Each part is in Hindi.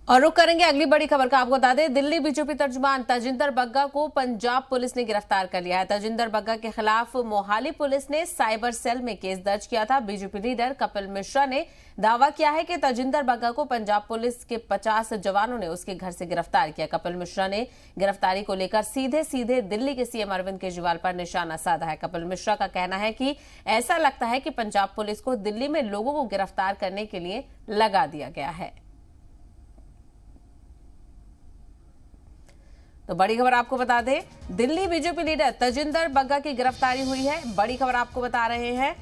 और रुक करेंगे अगली बड़ी खबर का। आपको बता दें, दिल्ली बीजेपी तर्जुमान तजिंदर बग्गा को पंजाब पुलिस ने गिरफ्तार कर लिया है। तजिंदर बग्गा के खिलाफ मोहाली पुलिस ने साइबर सेल में केस दर्ज किया था। बीजेपी लीडर कपिल मिश्रा ने दावा किया है कि तजिंदर बग्गा को पंजाब पुलिस के 50 जवानों ने उसके घर से गिरफ्तार किया। कपिल मिश्रा ने गिरफ्तारी को लेकर सीधे सीधे दिल्ली के सीएम अरविंद केजरीवाल पर निशाना साधा है। कपिल मिश्रा का कहना है कि ऐसा लगता है कि पंजाब पुलिस को दिल्ली में लोगों को गिरफ्तार करने के लिए लगा दिया गया है। तो बड़ी खबर आपको बता दें, दिल्ली बीजेपी लीडर तजिंदर बग्गा की गिरफ्तारी हुई है। बड़ी खबर आपको बता रहे हैं,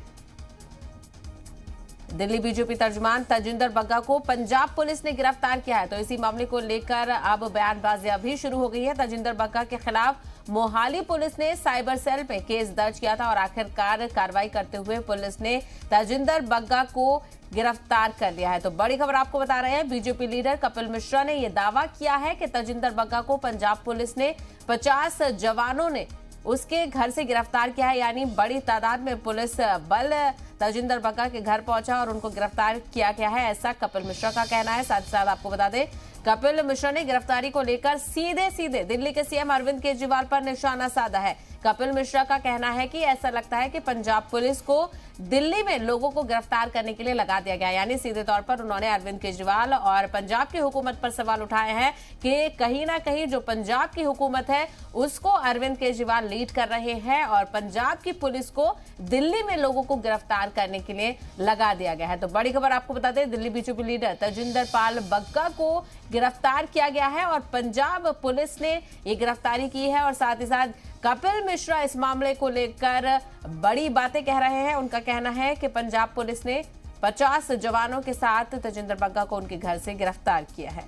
दिल्ली बीजेपी तर्जुमान तजिंदर बग्गा को पंजाब पुलिस ने गिरफ्तार किया है। तो इसी मामले को लेकर अब बयानबाजियां भी शुरू हो गई है। तजिंदर बग्गा के खिलाफ मोहाली पुलिस ने साइबर सेल पे केस दर्ज किया था और आखिरकार कार्रवाई करते हुए पुलिस ने तजिंदर बग्गा को गिरफ्तार कर लिया है। तो बड़ी खबर आपको बता रहे हैं, बीजेपी लीडर कपिल मिश्रा ने यह दावा किया है कि तजिंदर बग्गा को पंजाब पुलिस ने 50 जवानों ने उसके घर से गिरफ्तार किया है। यानी बड़ी तादाद में पुलिस बल तजिंदर बग्गा के घर पहुंचा और उनको गिरफ्तार किया गया है, ऐसा कपिल मिश्रा का कहना है। साथ ही साथ आपको बता दें, कपिल मिश्रा ने गिरफ्तारी को लेकर सीधे सीधे दिल्ली के सीएम अरविंद केजरीवाल पर निशाना साधा है। कपिल मिश्रा का कहना है कि ऐसा लगता है कि पंजाब पुलिस को दिल्ली में लोगों को गिरफ्तार करने के लिए लगा दिया गया। यानी सीधे तौर पर उन्होंने अरविंद केजरीवाल और पंजाब की हुकूमत पर सवाल उठाए हैं कि कहीं ना कहीं जो पंजाब की हुकूमत है उसको अरविंद केजरीवाल लीड कर रहे हैं और पंजाब की पुलिस को दिल्ली में लोगों को गिरफ्तार करने के लिए लगा दिया गया है। तो बड़ी खबर आपको बता दें, दिल्ली बीजेपी लीडर तजिंदर पाल बग्गा को गिरफ्तार किया गया है और पंजाब पुलिस ने ये गिरफ्तारी की है। और साथ ही साथ कपिल मिश्रा इस मामले को लेकर बड़ी बातें कह रहे हैं। उनका कहना है कि पंजाब पुलिस ने 50 जवानों के साथ तजिंदर बग्गा को उनके घर से गिरफ्तार किया है।